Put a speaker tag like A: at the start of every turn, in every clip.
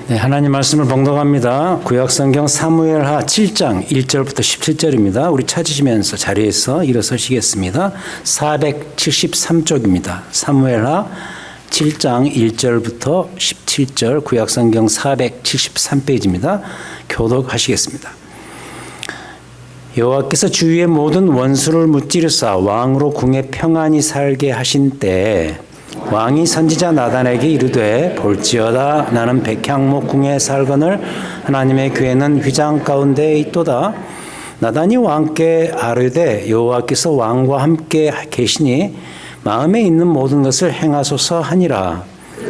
A: 네, 하나님 말씀을 봉독합니다. 구약성경 사무엘하 7장 1절부터 17절입니다. 우리 찾으시면서 자리에서 일어서시겠습니다. 473쪽입니다. 사무엘하 7장 1절부터 17절 구약성경 473페이지입니다. 교독하시겠습니다. 여호와께서 주위의 모든 원수를 무찌르사 왕으로 궁에 평안히 살게 하신 때에 왕이 선지자 나단에게 이르되 볼지어다 나는 백향목 궁에 살거늘 하나님의 궤는 휘장 가운데에 있도다. 나단이 왕께 아뢰되 여호와께서 왕과 함께 계시니 마음에 있는 모든 것을 행하소서 하니라.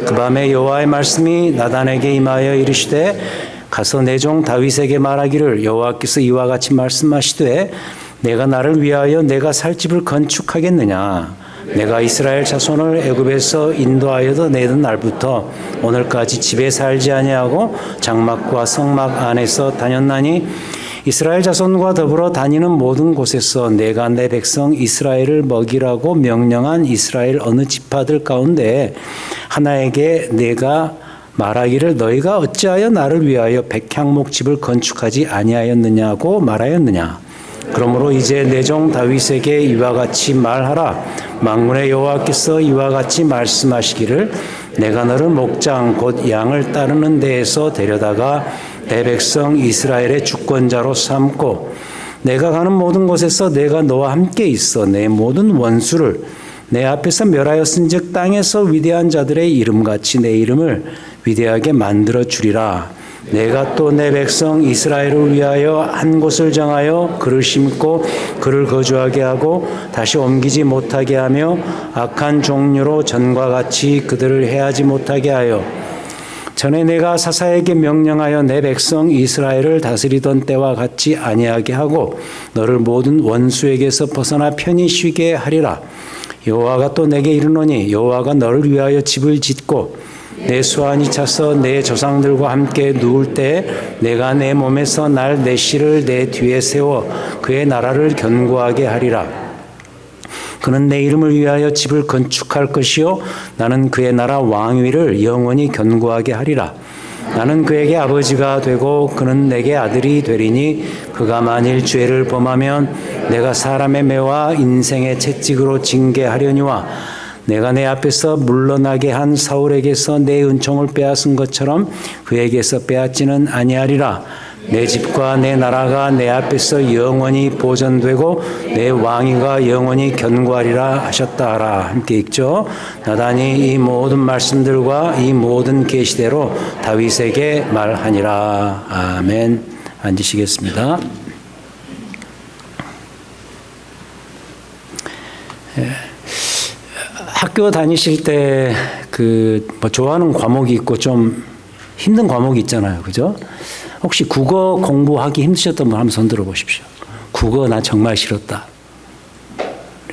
A: 그 밤에 여호와의 말씀이 나단에게 임하여 이르시되 가서 내 종 다윗에게 말하기를 여호와께서 이와 같이 말씀하시되 내가 나를 위하여 내가 살 집을 건축하겠느냐. 내가 이스라엘 자손을 애굽에서 인도하여도 내던 날부터 오늘까지 집에 살지 아니하고 장막과 성막 안에서 다녔나니 이스라엘 자손과 더불어 다니는 모든 곳에서 내가 내 백성 이스라엘을 먹이라고 명령한 이스라엘 어느 지파들 가운데 하나에게 내가 말하기를 너희가 어찌하여 나를 위하여 백향목 집을 건축하지 아니하였느냐고 말하였느냐. 그러므로 이제 내 종 다윗에게 이와 같이 말하라. 만군의 여호와께서 이와 같이 말씀하시기를 내가 너를 목장 곧 양을 따르는 데에서 데려다가 내 백성 이스라엘의 주권자로 삼고 내가 가는 모든 곳에서 내가 너와 함께 있어 내 모든 원수를 내 앞에서 멸하였은즉 땅에서 위대한 자들의 이름같이 내 이름을 위대하게 만들어 주리라. 내가 또 내 백성 이스라엘을 위하여 한 곳을 정하여 그를 심고 그를 거주하게 하고 다시 옮기지 못하게 하며 악한 종류로 전과 같이 그들을 해하지 못하게 하여 전에 내가 사사에게 명령하여 내 백성 이스라엘을 다스리던 때와 같이 아니하게 하고 너를 모든 원수에게서 벗어나 편히 쉬게 하리라. 여호와가 또 내게 이르노니 여호와가 너를 위하여 집을 짓고 내 수완이 차서 내 조상들과 함께 누울 때 내가 내 몸에서 날 내 씨를 내 뒤에 세워 그의 나라를 견고하게 하리라. 그는 내 이름을 위하여 집을 건축할 것이요 나는 그의 나라 왕위를 영원히 견고하게 하리라. 나는 그에게 아버지가 되고 그는 내게 아들이 되리니 그가 만일 죄를 범하면 내가 사람의 매와 인생의 채찍으로 징계하려니와 내가 내 앞에서 물러나게 한 사울에게서 내 은총을 빼앗은 것처럼 그에게서 빼앗지는 아니하리라. 내 집과 내 나라가 내 앞에서 영원히 보존되고 내 왕위가 영원히 견고하리라 하셨다 하라. 함께 읽죠. 나단이 이 모든 말씀들과 이 모든 계시대로 다윗에게 말하니라. 아멘. 앉으시겠습니다. 학교 다니실 때 뭐 좋아하는 과목이 있고 좀 힘든 과목이 있잖아요. 그죠? 혹시 국어 공부하기 힘드셨던 분 한번 손 들어 보십시오. 국어 나 정말 싫었다.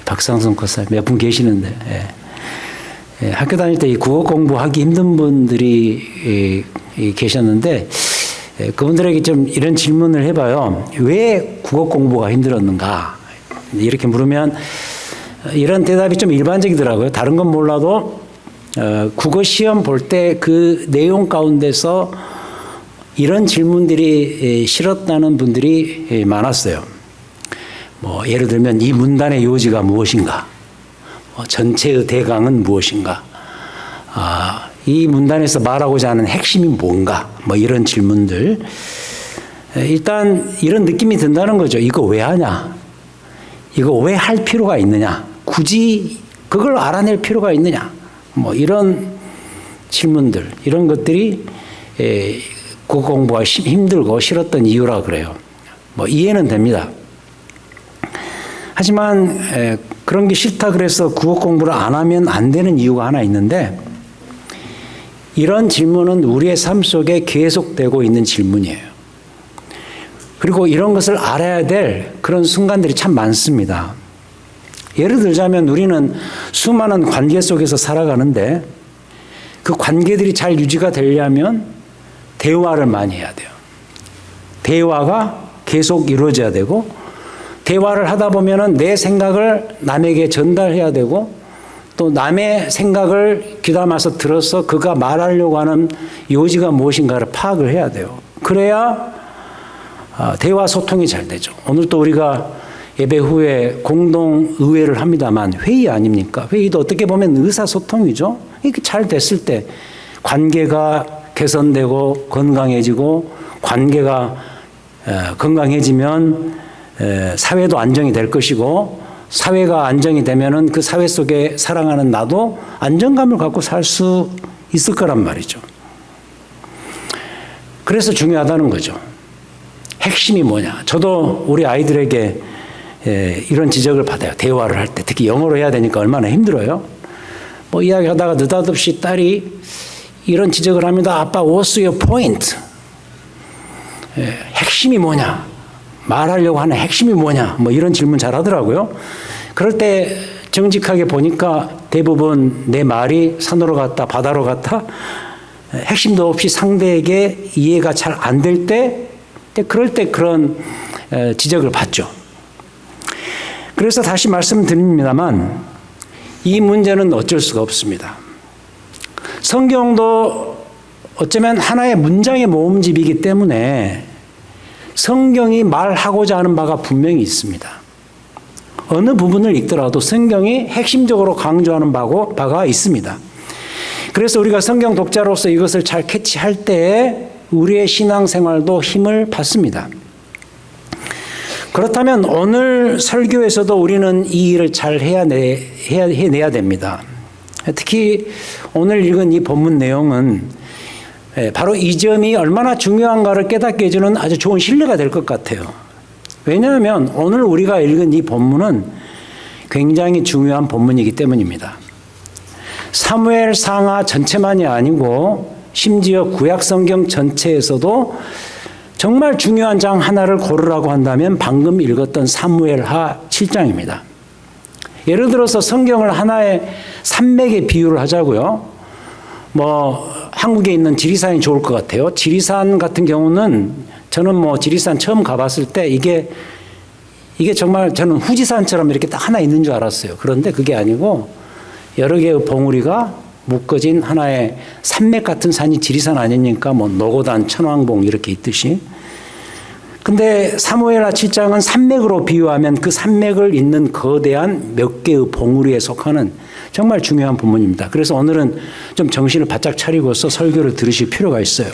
A: 박상성 권사님 몇 분 계시는데. 예. 예, 학교 다닐 때 이 국어 공부하기 힘든 분들이 계셨는데 그분들에게 좀 이런 질문을 해봐요. 왜 국어 공부가 힘들었는가? 이렇게 물으면 이런 대답이 좀 일반적이더라고요. 다른 건 몰라도 국어 시험 볼 때 그 내용 가운데서 이런 질문들이 싫었다는 분들이 많았어요. 뭐 예를 들면 이 문단의 요지가 무엇인가? 전체의 대강은 무엇인가? 이 문단에서 말하고자 하는 핵심이 뭔가? 뭐 이런 질문들. 일단 이런 느낌이 든다는 거죠. 이거 왜 하냐? 이거 왜 할 필요가 있느냐? 굳이 그걸 알아낼 필요가 있느냐? 뭐 이런 질문들, 이런 것들이 국어 공부가 힘들고 싫었던 이유라 그래요. 뭐 이해는 됩니다. 하지만 그런 게 싫다 그래서 국어 공부를 안 하면 안 되는 이유가 하나 있는데 이런 질문은 우리의 삶 속에 계속되고 있는 질문이에요. 그리고 이런 것을 알아야 될 그런 순간들이 참 많습니다. 예를 들자면 우리는 수많은 관계 속에서 살아가는데 그 관계들이 잘 유지가 되려면 대화를 많이 해야 돼요. 대화가 계속 이루어져야 되고 대화를 하다 보면은 내 생각을 남에게 전달해야 되고 또 남의 생각을 귀담아서 들어서 그가 말하려고 하는 요지가 무엇인가를 파악을 해야 돼요. 그래야 대화 소통이 잘 되죠. 오늘 또 우리가 예배 후에 공동의회를 합니다만 회의 아닙니까? 회의도 어떻게 보면 의사소통이죠. 이게 잘 됐을 때 관계가 개선되고 건강해지고 관계가 건강해지면 사회도 안정이 될 것이고 사회가 안정이 되면은 그 사회 속에 살아가는 나도 안정감을 갖고 살 수 있을 거란 말이죠. 그래서 중요하다는 거죠. 핵심이 뭐냐. 저도 우리 아이들에게 이런 지적을 받아요. 대화를 할 때. 특히 영어로 해야 되니까 얼마나 힘들어요. 뭐 이야기하다가 느닷없이 딸이 이런 지적을 합니다. 아빠, what's your point? 핵심이 뭐냐? 말하려고 하는 핵심이 뭐냐? 뭐 이런 질문 잘 하더라고요. 그럴 때 정직하게 보니까 대부분 내 말이 산으로 갔다 바다로 갔다 핵심도 없이 상대에게 이해가 잘 안 될 때 그럴 때 그런 지적을 받죠. 그래서 다시 말씀드립니다만 이 문제는 어쩔 수가 없습니다. 성경도 어쩌면 하나의 문장의 모음집이기 때문에 성경이 말하고자 하는 바가 분명히 있습니다. 어느 부분을 읽더라도 성경이 핵심적으로 강조하는 바가 있습니다. 그래서 우리가 성경 독자로서 이것을 잘 캐치할 때 우리의 신앙생활도 힘을 받습니다. 그렇다면 오늘 설교에서도 우리는 이 일을 잘 해내야 됩니다. 특히 오늘 읽은 이 본문 내용은 바로 이 점이 얼마나 중요한가를 깨닫게 해주는 아주 좋은 신뢰가 될 것 같아요. 왜냐하면 오늘 우리가 읽은 이 본문은 굉장히 중요한 본문이기 때문입니다. 사무엘 상하 전체만이 아니고 심지어 구약 성경 전체에서도 정말 중요한 장 하나를 고르라고 한다면 방금 읽었던 사무엘하 7장입니다. 예를 들어서 성경을 하나의 산맥에 비유를 하자고요. 한국에 있는 지리산이 좋을 것 같아요. 지리산 같은 경우는 저는 지리산 처음 가봤을 때 이게 정말 저는 후지산처럼 이렇게 딱 하나 있는 줄 알았어요. 그런데 그게 아니고 여러 개의 봉우리가 묶어진 하나의 산맥 같은 산이 지리산 아닙니까? 노고단, 천왕봉 이렇게 있듯이. 근데 사무엘하 7장은 산맥으로 비유하면 그 산맥을 잇는 거대한 몇 개의 봉우리에 속하는 정말 중요한 본문입니다. 그래서 오늘은 좀 정신을 바짝 차리고서 설교를 들으실 필요가 있어요.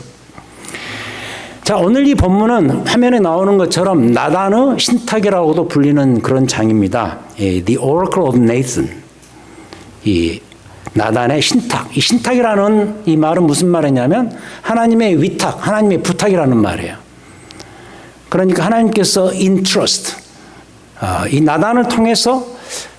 A: 자, 오늘 이 본문은 화면에 나오는 것처럼 나단의 신탁이라고도 불리는 그런 장입니다. The Oracle of Nathan. 이 나단의 신탁. 이 신탁이라는 이 말은 무슨 말이냐면 하나님의 위탁, 하나님의 부탁이라는 말이에요. 그러니까 하나님께서 entrust, 이 나단을 통해서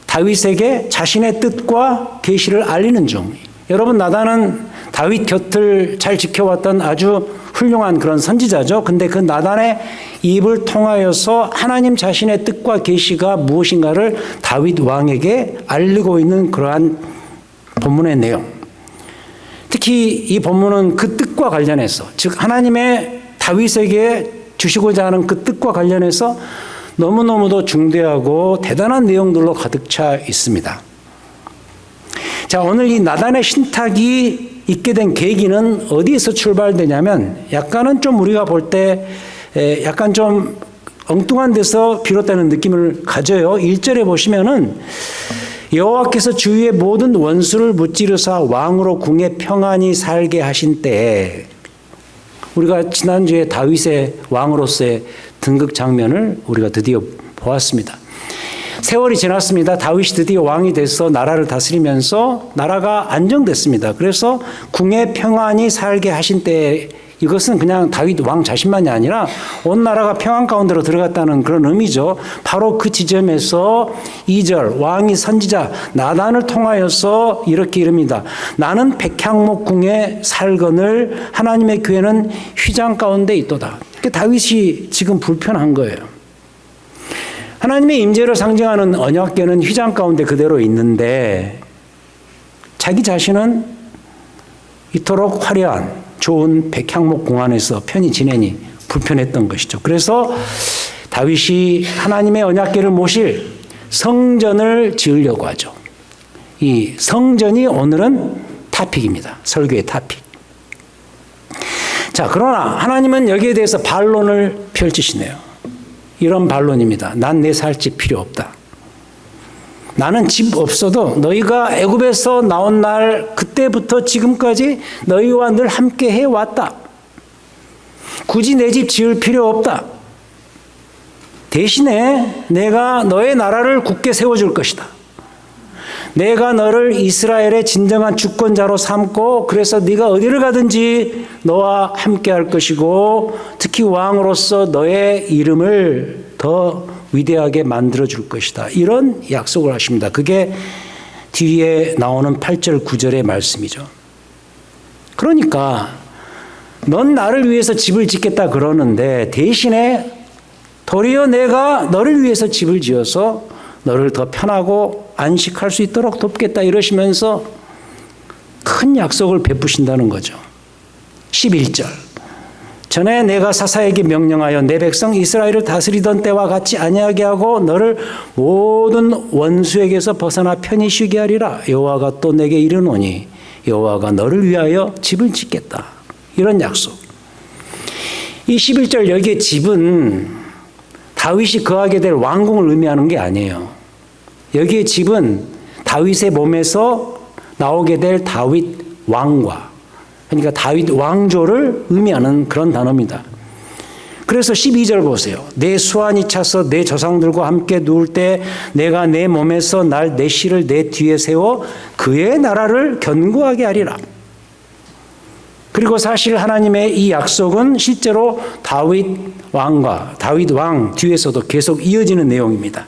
A: 다윗에게 자신의 뜻과 계시를 알리는 중. 여러분, 나단은 다윗 곁을 잘 지켜왔던 아주 훌륭한 그런 선지자죠. 근데 그 나단의 입을 통하여서 하나님 자신의 뜻과 계시가 무엇인가를 다윗 왕에게 알리고 있는 그러한 본문의 내용. 특히 이 본문은 그 뜻과 관련해서, 즉 하나님의 다윗에게 주시고자 하는 그 뜻과 관련해서 너무너무도 중대하고 대단한 내용들로 가득 차 있습니다. 자, 오늘 이 나단의 신탁이 있게 된 계기는 어디에서 출발되냐면 약간은 좀 우리가 볼 때 약간 좀 엉뚱한 데서 비롯되는 느낌을 가져요. 1절에 보시면은 여호와께서 주위의 모든 원수를 무찌르사 왕으로 궁에 평안히 살게 하신 때에, 우리가 지난주에 다윗의 왕으로서의 등극 장면을 우리가 드디어 보았습니다. 세월이 지났습니다. 다윗이 드디어 왕이 돼서 나라를 다스리면서 나라가 안정됐습니다. 그래서 궁에 평안히 살게 하신 때, 이것은 그냥 다윗 왕 자신만이 아니라 온 나라가 평안 가운데로 들어갔다는 그런 의미죠. 바로 그 지점에서 2절 왕이 선지자 나단을 통하여서 이렇게 이릅니다. 나는 백향목 궁에 살거늘 하나님의 교회는 휘장 가운데 있도다. 그러니까 다윗이 지금 불편한 거예요. 하나님의 임재를 상징하는 언약궤는 휘장 가운데 그대로 있는데 자기 자신은 이토록 화려한 좋은 백향목 궁 안에서 편히 지내니 불편했던 것이죠. 그래서 다윗이 하나님의 언약궤를 모실 성전을 지으려고 하죠. 이 성전이 오늘은 타픽입니다. 설교의 타픽. 자, 그러나 하나님은 여기에 대해서 반론을 펼치시네요. 이런 반론입니다. 난 내 살 집 필요 없다. 나는 집 없어도 너희가 애굽에서 나온 날 그때부터 지금까지 너희와 늘 함께 해왔다. 굳이 내 집 지을 필요 없다. 대신에 내가 너의 나라를 굳게 세워줄 것이다. 내가 너를 이스라엘의 진정한 주권자로 삼고 그래서 네가 어디를 가든지 너와 함께 할 것이고 특히 왕으로서 너의 이름을 더 위대하게 만들어줄 것이다. 이런 약속을 하십니다. 그게 뒤에 나오는 8절 9절의 말씀이죠. 그러니까 넌 나를 위해서 집을 짓겠다 그러는데 대신에 도리어 내가 너를 위해서 집을 지어서 너를 더 편하고 안식할 수 있도록 돕겠다 이러시면서 큰 약속을 베푸신다는 거죠. 11절. 전에 내가 사사에게 명령하여 내 백성 이스라엘을 다스리던 때와 같이 아니하게 하고 너를 모든 원수에게서 벗어나 편히 쉬게 하리라. 여호와가 또 내게 이르노니 여호와가 너를 위하여 집을 짓겠다. 이런 약속. 이 11절 여기에 집은 다윗이 거하게 될 왕궁을 의미하는 게 아니에요. 여기에 집은 다윗의 몸에서 나오게 될 다윗 왕과, 그러니까 다윗 왕조를 의미하는 그런 단어입니다. 그래서 12절 보세요. 내 수완이 차서 내 조상들과 함께 누울 때 내가 내 몸에서 내 씨를 내 뒤에 세워 그의 나라를 견고하게 하리라. 그리고 사실 하나님의 이 약속은 실제로 다윗 왕 뒤에서도 계속 이어지는 내용입니다.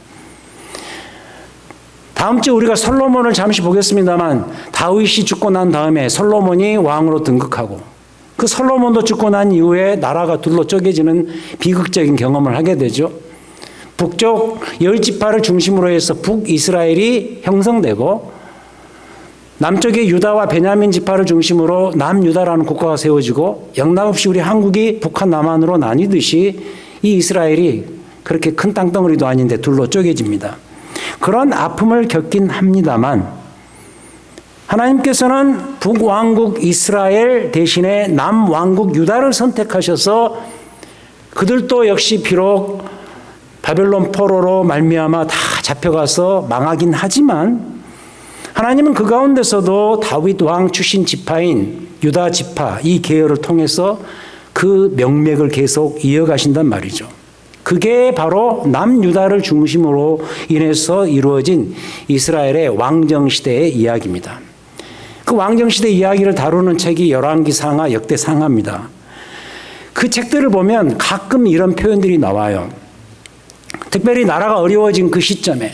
A: 다음 주 우리가 솔로몬을 잠시 보겠습니다만 다윗이 죽고 난 다음에 솔로몬이 왕으로 등극하고 그 솔로몬도 죽고 난 이후에 나라가 둘로 쪼개지는 비극적인 경험을 하게 되죠. 북쪽 10지파를 중심으로 해서 북이스라엘이 형성되고 남쪽의 유다와 베냐민 지파를 중심으로 남유다라는 국가가 세워지고 영락없이 우리 한국이 북한 남한으로 나뉘듯이 이 이스라엘이 그렇게 큰 땅덩어리도 아닌데 둘로 쪼개집니다. 그런 아픔을 겪긴 합니다만 하나님께서는 북왕국 이스라엘 대신에 남왕국 유다를 선택하셔서 그들도 역시 비록 바벨론 포로로 말미암아 다 잡혀가서 망하긴 하지만 하나님은 그 가운데서도 다윗 왕 출신 지파인 유다 지파 이 계열을 통해서 그 명맥을 계속 이어가신단 말이죠. 그게 바로 남유다를 중심으로 인해서 이루어진 이스라엘의 왕정시대의 이야기입니다. 그 왕정시대 이야기를 다루는 책이 열왕기상하, 역대상하입니다. 그 책들을 보면 가끔 이런 표현들이 나와요. 특별히 나라가 어려워진 그 시점에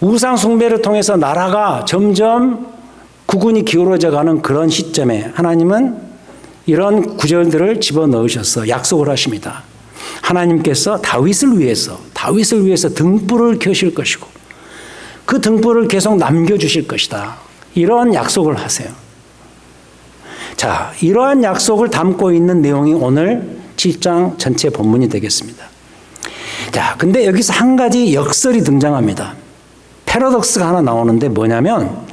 A: 우상 숭배를 통해서 나라가 점점 국운이 기울어져 가는 그런 시점에 하나님은 이런 구절들을 집어넣으셔서 약속을 하십니다. 하나님께서 다윗을 위해서 등불을 켜실 것이고 그 등불을 계속 남겨주실 것이다. 이런 약속을 하세요. 자, 이러한 약속을 담고 있는 내용이 오늘 7장 전체 본문이 되겠습니다. 자, 근데 여기서 한 가지 역설이 등장합니다. 패러독스가 하나 나오는데 뭐냐면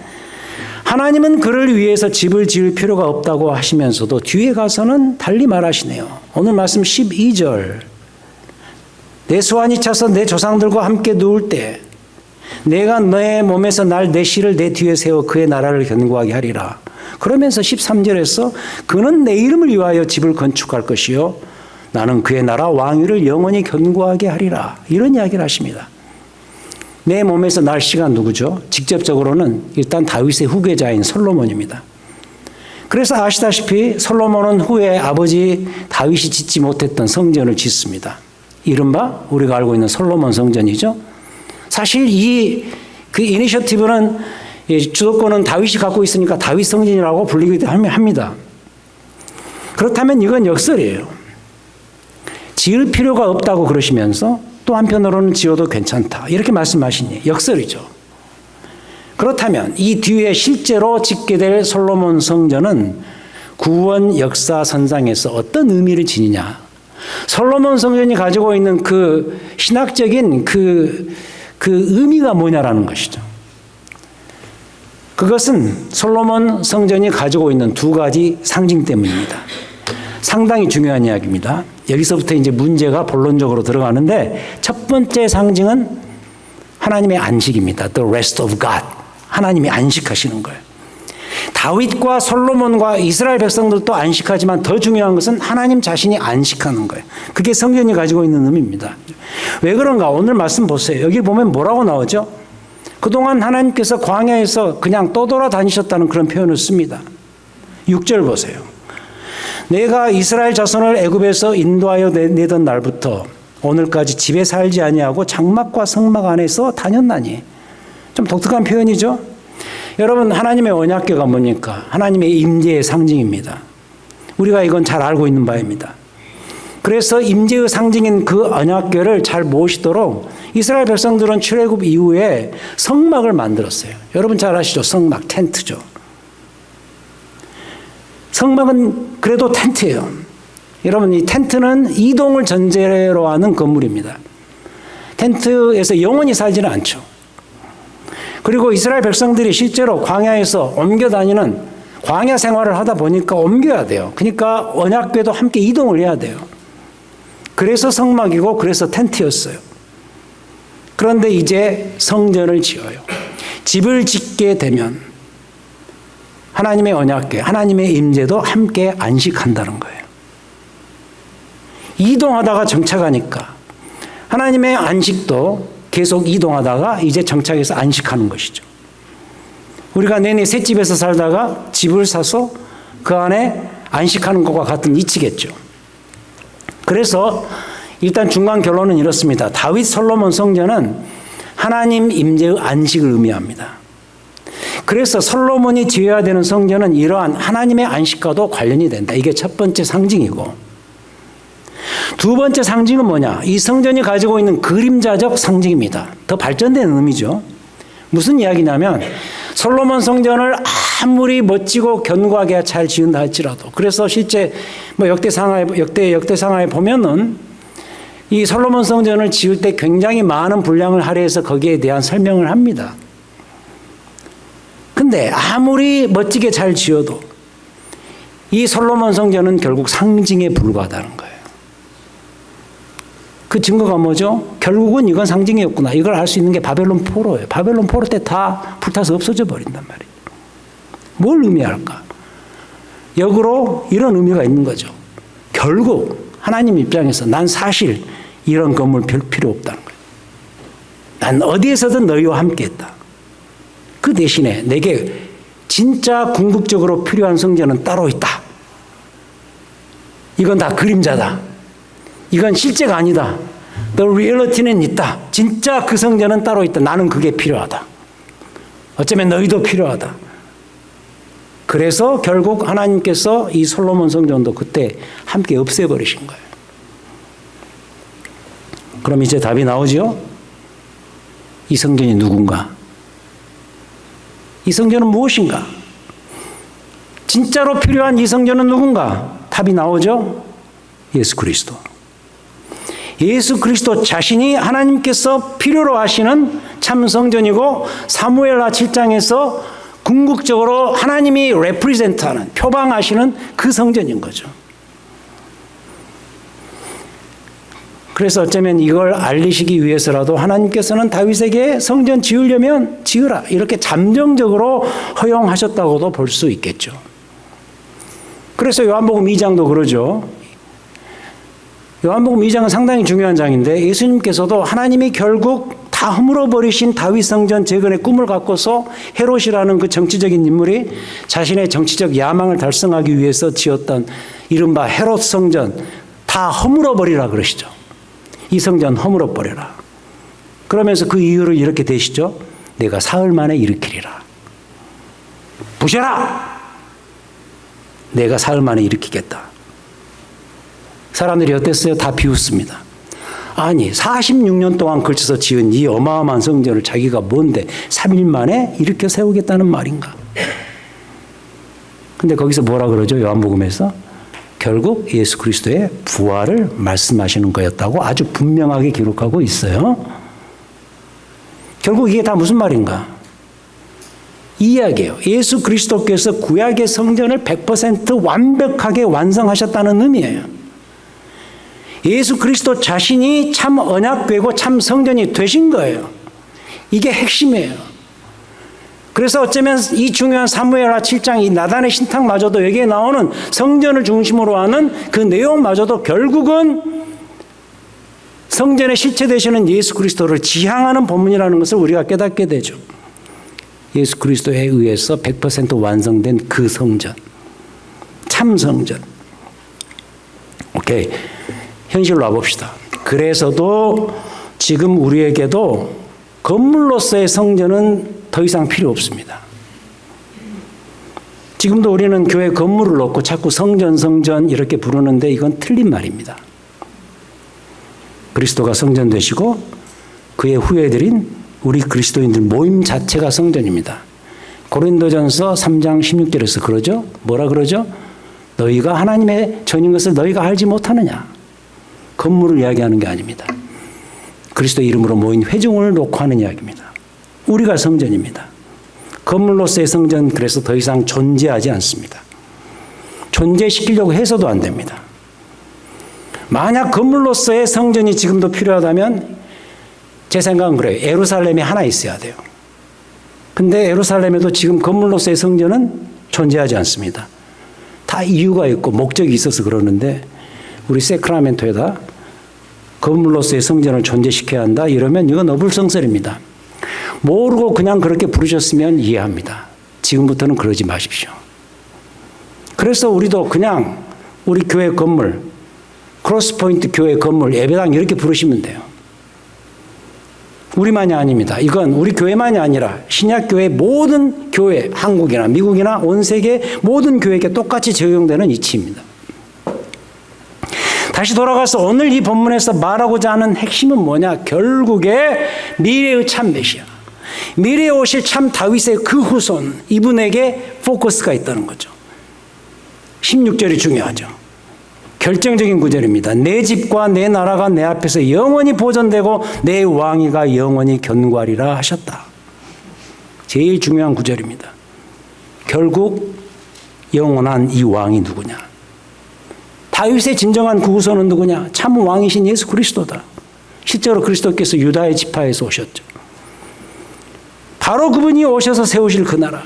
A: 하나님은 그를 위해서 집을 지을 필요가 없다고 하시면서도 뒤에 가서는 달리 말하시네요. 오늘 말씀 12절. 내 수완이 차서 내 조상들과 함께 누울 때 내가 너의 몸에서 내 씨를 내 뒤에 세워 그의 나라를 견고하게 하리라. 그러면서 13절에서 그는 내 이름을 위하여 집을 건축할 것이요 나는 그의 나라 왕위를 영원히 견고하게 하리라. 이런 이야기를 하십니다. 내 몸에서 날 씨가 누구죠? 직접적으로는 일단 다윗의 후계자인 솔로몬입니다. 그래서 아시다시피 솔로몬은 후에 아버지 다윗이 짓지 못했던 성전을 짓습니다. 이른바 우리가 알고 있는 솔로몬 성전이죠. 사실 그 이니셔티브는 주도권은 다윗이 갖고 있으니까 다윗 성전이라고 불리기도 합니다. 그렇다면 이건 역설이에요. 지을 필요가 없다고 그러시면서 또 한편으로는 지어도 괜찮다. 이렇게 말씀하시니 역설이죠. 그렇다면 이 뒤에 실제로 짓게 될 솔로몬 성전은 구원 역사선상에서 어떤 의미를 지니냐. 솔로몬 성전이 가지고 있는 그 신학적인 그 의미가 뭐냐라는 것이죠. 그것은 솔로몬 성전이 가지고 있는 두 가지 상징 때문입니다. 상당히 중요한 이야기입니다. 여기서부터 이제 문제가 본론적으로 들어가는데 첫 번째 상징은 하나님의 안식입니다. The rest of God. 하나님이 안식하시는 거예요. 다윗과 솔로몬과 이스라엘 백성들도 안식하지만 더 중요한 것은 하나님 자신이 안식하는 거예요. 그게 성전이 가지고 있는 의미입니다. 왜 그런가? 오늘 말씀 보세요. 여기 보면 뭐라고 나오죠? 그동안 하나님께서 광야에서 그냥 떠돌아다니셨다는 그런 표현을 씁니다. 6절 보세요. 내가 이스라엘 자손을 애굽에서 인도하여 내던 날부터 오늘까지 집에 살지 아니하고 장막과 성막 안에서 다녔나니. 좀 독특한 표현이죠. 여러분, 하나님의 언약궤가 뭡니까? 하나님의 임재의 상징입니다. 우리가 이건 잘 알고 있는 바입니다. 그래서 임재의 상징인 그 언약궤를 잘 모시도록 이스라엘 백성들은 출애굽 이후에 성막을 만들었어요. 여러분 잘 아시죠? 성막, 텐트죠. 성막은 그래도 텐트예요. 여러분, 이 텐트는 이동을 전제로 하는 건물입니다. 텐트에서 영원히 살지는 않죠. 그리고 이스라엘 백성들이 실제로 광야에서 옮겨 다니는 광야 생활을 하다 보니까 옮겨야 돼요. 그러니까 언약궤도 함께 이동을 해야 돼요. 그래서 성막이고 그래서 텐트였어요. 그런데 이제 성전을 지어요. 집을 짓게 되면 하나님의 언약궤, 하나님의 임재도 함께 안식한다는 거예요. 이동하다가 정착하니까 하나님의 안식도 계속 이동하다가 이제 정착해서 안식하는 것이죠. 우리가 내내 셋집에서 살다가 집을 사서 그 안에 안식하는 것과 같은 이치겠죠. 그래서 일단 중간 결론은 이렇습니다. 다윗 솔로몬 성전은 하나님 임재의 안식을 의미합니다. 그래서 솔로몬이 지어야 되는 성전은 이러한 하나님의 안식과도 관련이 된다. 이게 첫 번째 상징이고, 두 번째 상징은 뭐냐? 이 성전이 가지고 있는 그림자적 상징입니다. 더 발전된 의미죠. 무슨 이야기냐면 솔로몬 성전을 아무리 멋지고 견고하게 잘 지은다 할지라도, 그래서 실제 뭐 역대상하에 보면은 이 솔로몬 성전을 지을 때 굉장히 많은 분량을 할애해서 거기에 대한 설명을 합니다. 근데 아무리 멋지게 잘 지어도 이 솔로몬 성전은 결국 상징에 불과하다는 거예요. 그 증거가 뭐죠? 결국은 이건 상징이었구나. 이걸 알 수 있는 게 바벨론 포로예요. 바벨론 포로 때 다 불타서 없어져 버린단 말이에요. 뭘 의미할까? 역으로 이런 의미가 있는 거죠. 결국 하나님 입장에서 난 사실 이런 건물 별 필요 없다는 거예요. 난 어디에서든 너희와 함께했다. 그 대신에 내게 진짜 궁극적으로 필요한 성전은 따로 있다. 이건 다 그림자다. 이건 실제가 아니다. The reality는 있다. 진짜 그 성전은 따로 있다. 나는 그게 필요하다. 어쩌면 너희도 필요하다. 그래서 결국 하나님께서 이 솔로몬 성전도 그때 함께 없애버리신 거예요. 그럼 이제 답이 나오죠? 이 성전이 누군가? 이 성전은 무엇인가? 진짜로 필요한 이 성전은 누군가? 답이 나오죠? 예수 그리스도. 예수 그리스도 자신이 하나님께서 필요로 하시는 참 성전이고, 사무엘하 7장에서 궁극적으로 하나님이 레프리젠트하는, 표방하시는 그 성전인 거죠. 그래서 어쩌면 이걸 알리시기 위해서라도 하나님께서는 다윗에게 성전 지으려면 지으라, 이렇게 잠정적으로 허용하셨다고도 볼 수 있겠죠. 그래서 요한복음 2장도 그러죠. 요한복음 2장은 상당히 중요한 장인데, 예수님께서도 하나님이 결국 다 허물어 버리신 다윗 성전 재건의 꿈을 갖고서 헤롯이라는 그 정치적인 인물이 자신의 정치적 야망을 달성하기 위해서 지었던 이른바 헤롯 성전 다 허물어 버리라 그러시죠. 이 성전 허물어 버려라. 그러면서 그 이유를 이렇게 되시죠. 내가 사흘 만에 일으키리라. 부셔라! 내가 사흘 만에 일으키겠다. 사람들이 어땠어요? 다 비웃습니다. 아니, 46년 동안 걸쳐서 지은 이 어마어마한 성전을 자기가 뭔데 3일 만에 일으켜 세우겠다는 말인가? 근데 거기서 뭐라 그러죠? 요한복음에서 결국 예수 그리스도의 부활을 말씀하시는 거였다고 아주 분명하게 기록하고 있어요. 결국 이게 다 무슨 말인가? 이 이야기예요. 예수 그리스도께서 구약의 성전을 100% 완벽하게 완성하셨다는 의미예요. 예수 그리스도 자신이 참 언약궤고 참 성전이 되신 거예요. 이게 핵심이에요. 그래서 어쩌면 이 중요한 사무엘하 7장 이 나단의 신탁마저도 여기에 나오는 성전을 중심으로 하는 그 내용마저도 결국은 성전의 실체 되시는 예수 그리스도를 지향하는 본문이라는 것을 우리가 깨닫게 되죠. 예수 그리스도에 의해서 100% 완성된 그 성전, 참 성전. 오케이, 현실로 와봅시다. 그래서도 지금 우리에게도 건물로서의 성전은 더 이상 필요 없습니다. 지금도 우리는 교회 건물을 놓고 자꾸 성전 이렇게 부르는데 이건 틀린 말입니다. 그리스도가 성전 되시고 그의 후예들인 우리 그리스도인들 모임 자체가 성전입니다. 고린도전서 3장 16절에서 그러죠. 뭐라 그러죠? 너희가 하나님의 전인 것을 너희가 알지 못하느냐. 건물을 이야기하는 게 아닙니다. 그리스도 이름으로 모인 회중을 놓고 하는 이야기입니다. 우리가 성전입니다. 건물로서의 성전 그래서 더 이상 존재하지 않습니다. 존재시키려고 해서도 안 됩니다. 만약 건물로서의 성전이 지금도 필요하다면 제 생각은 그래요. 예루살렘이 하나 있어야 돼요. 근데 예루살렘에도 지금 건물로서의 성전은 존재하지 않습니다. 다 이유가 있고 목적이 있어서 그러는데 우리 세크라멘토에다 건물로서의 성전을 존재시켜야 한다 이러면 이건 어불성설입니다. 모르고 그냥 그렇게 부르셨으면 이해합니다. 지금부터는 그러지 마십시오. 그래서 우리도 그냥 우리 교회 건물, 크로스포인트 교회 건물, 예배당 이렇게 부르시면 돼요. 우리만이 아닙니다. 이건 우리 교회만이 아니라 신약교회 모든 교회, 한국이나 미국이나 온 세계 모든 교회에게 똑같이 적용되는 이치입니다. 다시 돌아가서 오늘 이 본문에서 말하고자 하는 핵심은 뭐냐? 결국에 미래의 참 메시아, 미래에 오실 참 다윗의 그 후손, 이분에게 포커스가 있다는 거죠. 16절이 중요하죠. 결정적인 구절입니다. 내 집과 내 나라가 내 앞에서 영원히 보존되고 내 왕위가 영원히 견고하리라 하셨다. 제일 중요한 구절입니다. 결국 영원한 이 왕이 누구냐? 다윗의 진정한 그 후손은 누구냐? 참 왕이신 예수 그리스도다. 실제로 그리스도께서 유다의 지파에서 오셨죠. 바로 그분이 오셔서 세우실 그 나라.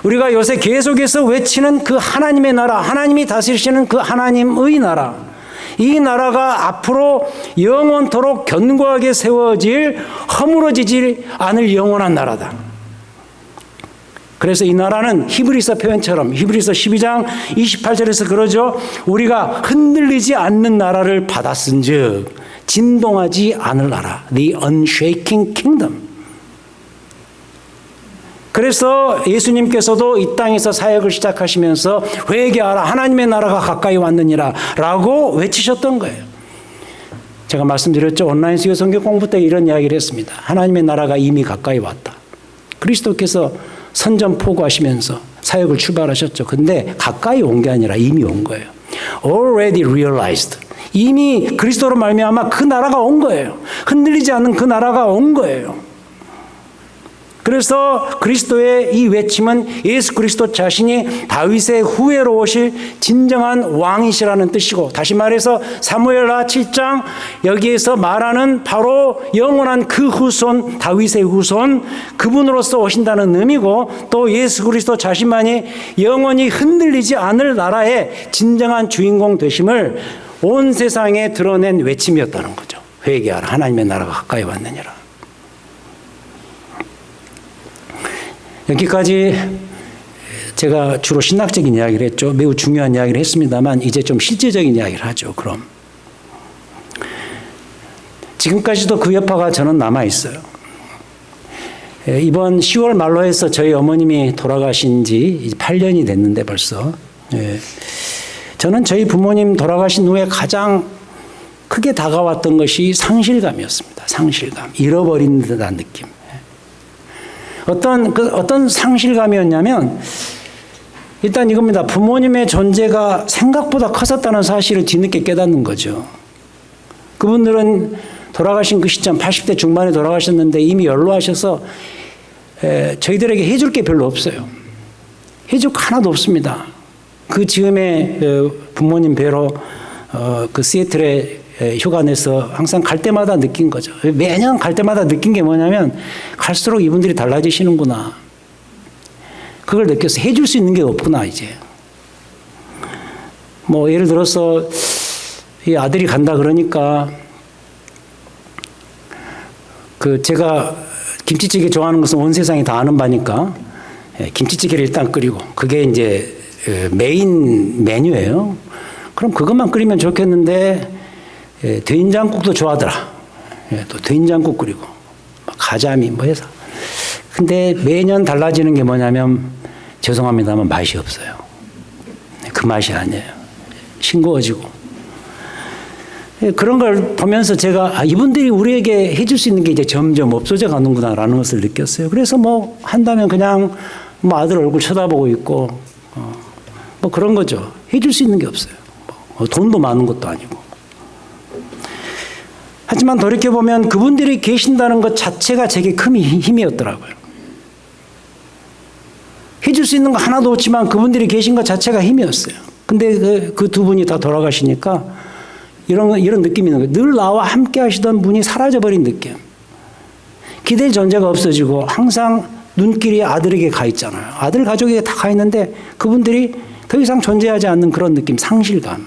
A: 우리가 요새 계속해서 외치는 그 하나님의 나라, 하나님이 다스리시는 그 하나님의 나라. 이 나라가 앞으로 영원토록 견고하게 세워질, 허물어지지 않을 영원한 나라다. 그래서 이 나라는 히브리서 표현처럼 히브리서 12장 28절에서 그러죠. 우리가 흔들리지 않는 나라를 받았은즉 진동하지 않을 나라. The unshaking kingdom. 그래서 예수님께서도 이 땅에서 사역을 시작하시면서 회개하라 하나님의 나라가 가까이 왔느니라 라고 외치셨던 거예요. 제가 말씀드렸죠. 온라인 수요 성경 공부 때 이런 이야기를 했습니다. 하나님의 나라가 이미 가까이 왔다. 그리스도께서 선전포고하시면서 사역을 출발하셨죠. 근데 가까이 온 게 아니라 이미 온 거예요. Already realized. 이미 그리스도로 말미암아 그 나라가 온 거예요. 흔들리지 않는 그 나라가 온 거예요. 그래서 그리스도의 이 외침은 예수 그리스도 자신이 다윗의 후예로 오실 진정한 왕이시라는 뜻이고, 다시 말해서 사무엘하 7장 여기에서 말하는 바로 영원한 그 후손, 다윗의 후손, 그분으로서 오신다는 의미고, 또 예수 그리스도 자신만이 영원히 흔들리지 않을 나라의 진정한 주인공 되심을 온 세상에 드러낸 외침이었다는 거죠. 회개하라 하나님의 나라가 가까이 왔느니라. 여기까지 제가 주로 신학적인 이야기를 했죠. 매우 중요한 이야기를 했습니다만 이제 좀 실제적인 이야기를 하죠. 그럼 지금까지도 그 여파가 저는 남아있어요. 이번 10월 말로 해서 저희 어머님이 돌아가신 지 8년이 됐는데 벌써 저는 저희 부모님 돌아가신 후에 가장 크게 다가왔던 것이 상실감이었습니다. 상실감, 잃어버린 듯한 느낌. 어떤 상실감이었냐면, 일단 이겁니다. 부모님의 존재가 생각보다 컸었다는 사실을 뒤늦게 깨닫는 거죠. 그분들은 돌아가신 그 시점, 80대 중반에 돌아가셨는데 이미 연로하셔서 저희들에게 해줄 게 별로 없어요. 해줄 거 하나도 없습니다. 그 즈음에 부모님 뵈러 그 시애틀에 휴가 내서 항상 갈 때마다 느낀 거죠. 매년 갈 때마다 느낀 게 뭐냐면 갈수록 이분들이 달라지시는구나. 그걸 느껴서 해줄 수 있는 게 없구나 이제. 뭐 예를 들어서 이 아들이 간다 그러니까 그 제가 김치찌개 좋아하는 것은 온 세상이 다 아는 바니까 김치찌개를 일단 끓이고 그게 이제 메인 메뉴예요. 그럼 그것만 끓이면 좋겠는데 된장국도 좋아하더라. 또 된장국 끓이고 가자미 뭐 해서. 근데 매년 달라지는 게 뭐냐면 죄송합니다만 맛이 없어요. 그 맛이 아니에요. 싱거워지고. 그런 걸 보면서 제가 이분들이 우리에게 해줄 수 있는 게 이제 점점 없어져 가는구나라는 것을 느꼈어요. 그래서 뭐 한다면 그냥 뭐 아들 얼굴 쳐다보고 있고 뭐 그런 거죠. 해줄 수 있는 게 없어요. 뭐 돈도 많은 것도 아니고. 하지만 돌이켜보면 그분들이 계신다는 것 자체가 제게 큰 힘이었더라고요. 해줄 수 있는 거 하나도 없지만 그분들이 계신 것 자체가 힘이었어요. 근데 그 두 분이 다 돌아가시니까 이런 느낌이 있는 거예요. 늘 나와 함께 하시던 분이 사라져버린 느낌. 기댈 존재가 없어지고 항상 눈길이 아들에게 가 있잖아요. 아들 가족에게 다 가 있는데 그분들이 더 이상 존재하지 않는 그런 느낌, 상실감.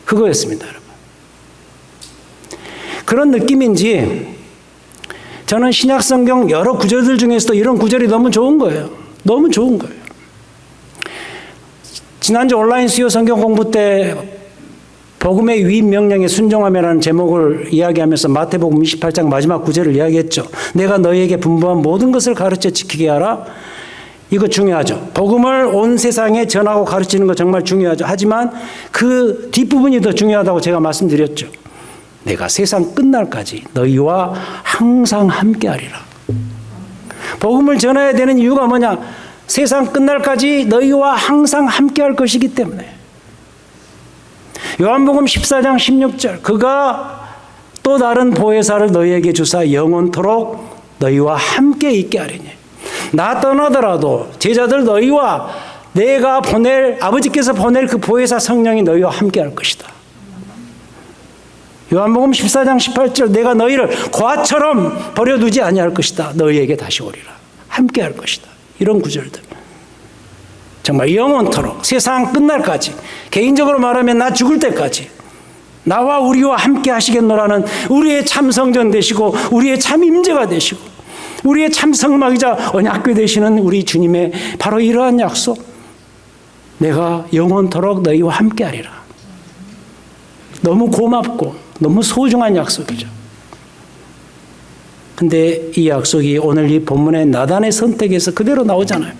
A: 그거였습니다, 여러분. 그런 느낌인지 저는 신약 성경 여러 구절들 중에서도 이런 구절이 너무 좋은 거예요. 너무 좋은 거예요. 지난주 온라인 수요 성경 공부 때 복음의 위임 명령에 순종하며라는 제목을 이야기하면서 마태복음 28장 마지막 구절을 이야기했죠. 내가 너희에게 분부한 모든 것을 가르쳐 지키게 하라. 이거 중요하죠. 복음을 온 세상에 전하고 가르치는 거 정말 중요하죠. 하지만 그 뒷부분이 더 중요하다고 제가 말씀드렸죠. 내가 세상 끝날까지 너희와 항상 함께하리라. 복음을 전해야 되는 이유가 뭐냐? 세상 끝날까지 너희와 항상 함께할 것이기 때문에. 요한복음 14장 16절 그가 또 다른 보혜사를 너희에게 주사 영원토록 너희와 함께 있게 하리니 나 떠나더라도 제자들 너희와 내가 아버지께서 보낼 그 보혜사 성령이 너희와 함께 할 것이다. 요한복음 14장 18절 내가 너희를 과처럼 버려두지 아니할 것이다. 너희에게 다시 오리라. 함께 할 것이다. 이런 구절들. 정말 영원토록 세상 끝날까지 개인적으로 말하면 나 죽을 때까지 나와 우리와 함께 하시겠노라는 우리의 참 성전 되시고 우리의 참 임재가 되시고 우리의 참 성막이자 언약궤 되시는 우리 주님의 바로 이러한 약속 내가 영원토록 너희와 함께 하리라. 너무 고맙고 너무 소중한 약속이죠. 근데 이 약속이 오늘 이 본문의 나단의 선택에서 그대로 나오잖아요.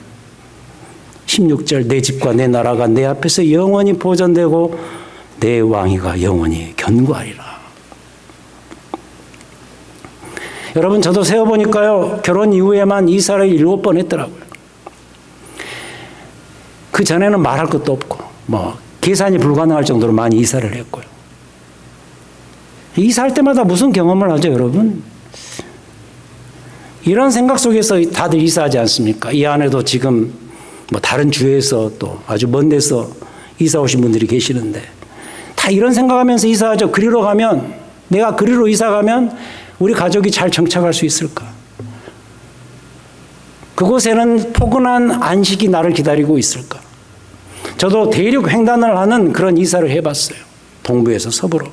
A: 16절 내 집과 내 나라가 내 앞에서 영원히 보존되고 내 왕위가 영원히 견고하리라. 여러분 저도 세어보니까요. 결혼 이후에만 이사를 7번 했더라고요. 그 전에는 말할 것도 없고 뭐 계산이 불가능할 정도로 많이 이사를 했고요. 이사할 때마다 무슨 경험을 하죠, 여러분? 이런 생각 속에서 다들 이사하지 않습니까? 이 안에도 지금 뭐 다른 주에서 또 아주 먼 데서 이사 오신 분들이 계시는데 다 이런 생각하면서 이사하죠. 그리로 가면 내가 그리로 이사 가면 우리 가족이 잘 정착할 수 있을까? 그곳에는 포근한 안식이 나를 기다리고 있을까? 저도 대륙 횡단을 하는 그런 이사를 해봤어요. 동부에서 서부로.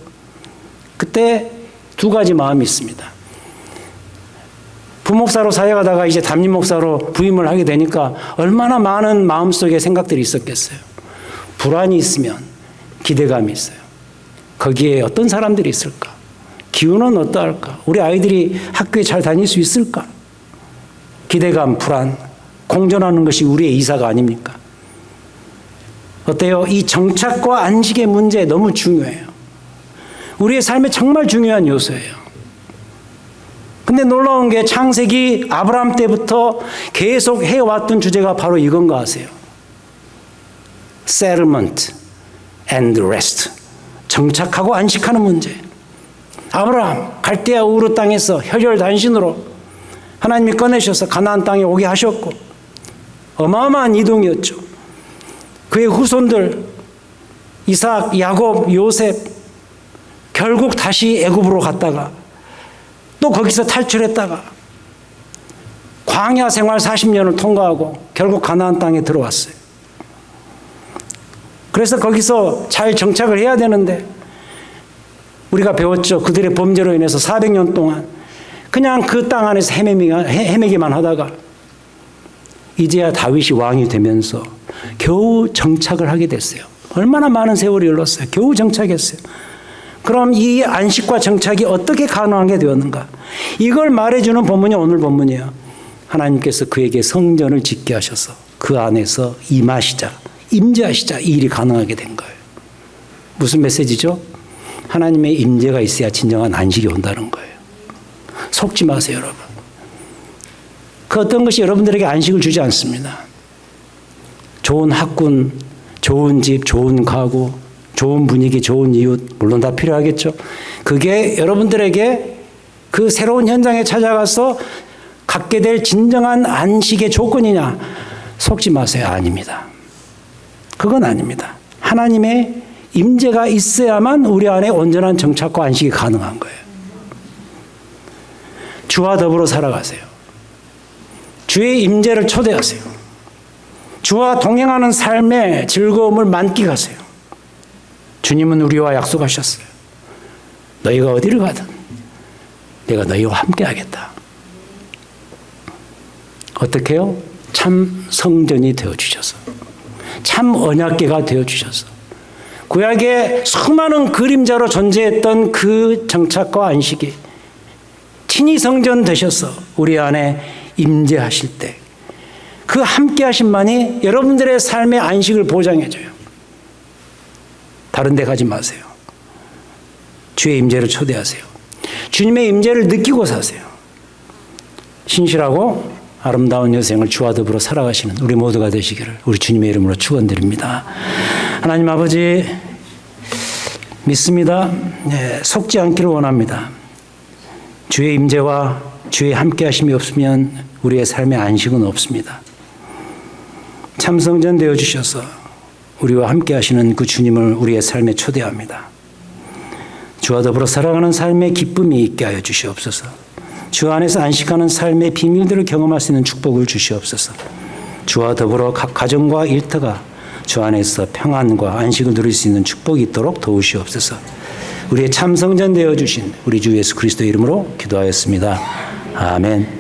A: 그때 두 가지 마음이 있습니다. 부목사로 사역하다가 이제 담임 목사로 부임을 하게 되니까 얼마나 많은 마음속에 생각들이 있었겠어요. 불안이 있으면 기대감이 있어요. 거기에 어떤 사람들이 있을까? 기후는 어떠할까? 우리 아이들이 학교에 잘 다닐 수 있을까? 기대감, 불안, 공존하는 것이 우리의 이사가 아닙니까? 어때요? 이 정착과 안식의 문제 너무 중요해요. 우리의 삶에 정말 중요한 요소예요. 근데 놀라운 게 창세기 아브라함 때부터 계속 해왔던 주제가 바로 이건 거 아세요? Settlement and rest. 정착하고 안식하는 문제. 아브라함 갈대아 우르 땅에서 혈혈단신으로 하나님이 꺼내셔서 가나안 땅에 오게 하셨고 어마어마한 이동이었죠. 그의 후손들 이삭, 야곱, 요셉 결국 다시 애굽으로 갔다가 또 거기서 탈출했다가 광야 생활 40년을 통과하고 결국 가나안 땅에 들어왔어요. 그래서 거기서 잘 정착을 해야 되는데 우리가 배웠죠. 그들의 범죄로 인해서 400년 동안 그냥 그 땅 안에서 헤매기만 하다가 이제야 다윗이 왕이 되면서 겨우 정착을 하게 됐어요. 얼마나 많은 세월이 흘렀어요. 겨우 정착했어요. 그럼 이 안식과 정착이 어떻게 가능하게 되었는가? 이걸 말해주는 본문이 오늘 본문이에요. 하나님께서 그에게 성전을 짓게 하셔서 그 안에서 임하시자, 임재하시자 이 일이 가능하게 된 거예요. 무슨 메시지죠? 하나님의 임재가 있어야 진정한 안식이 온다는 거예요. 속지 마세요, 여러분. 그 어떤 것이 여러분들에게 안식을 주지 않습니다. 좋은 학군, 좋은 집, 좋은 가구, 좋은 분위기, 좋은 이웃, 물론 다 필요하겠죠. 그게 여러분들에게 그 새로운 현장에 찾아가서 갖게 될 진정한 안식의 조건이냐? 속지 마세요. 아닙니다. 그건 아닙니다. 하나님의 임재가 있어야만 우리 안에 온전한 정착과 안식이 가능한 거예요. 주와 더불어 살아가세요. 주의 임재를 초대하세요. 주와 동행하는 삶의 즐거움을 만끽하세요. 주님은 우리와 약속하셨어요. 너희가 어디를 가든 내가 너희와 함께 하겠다. 어떻게 해요? 참 성전이 되어주셔서 참 언약궤가 되어주셔서 구약의 수많은 그림자로 존재했던 그 정착과 안식이 친히 성전 되셔서 우리 안에 임재하실 때 그 함께 하심만이 여러분들의 삶의 안식을 보장해줘요. 다른 데 가지 마세요. 주의 임재를 초대하세요. 주님의 임재를 느끼고 사세요. 신실하고 아름다운 여생을 주와 더불어 살아가시는 우리 모두가 되시기를 우리 주님의 이름으로 축원드립니다. 하나님 아버지 믿습니다. 네, 속지 않기를 원합니다. 주의 임재와 주의 함께하심이 없으면 우리의 삶의 안식은 없습니다. 참성전 되어주셔서 우리와 함께하시는 그 주님을 우리의 삶에 초대합니다. 주와 더불어 살아가는 삶의 기쁨이 있게 하여 주시옵소서. 주 안에서 안식하는 삶의 비밀들을 경험할 수 있는 축복을 주시옵소서. 주와 더불어 각 가정과 일터가 주 안에서 평안과 안식을 누릴 수 있는 축복이 있도록 도우시옵소서. 우리의 참성전 되어주신 우리 주 예수 그리스도 이름으로 기도하였습니다. 아멘.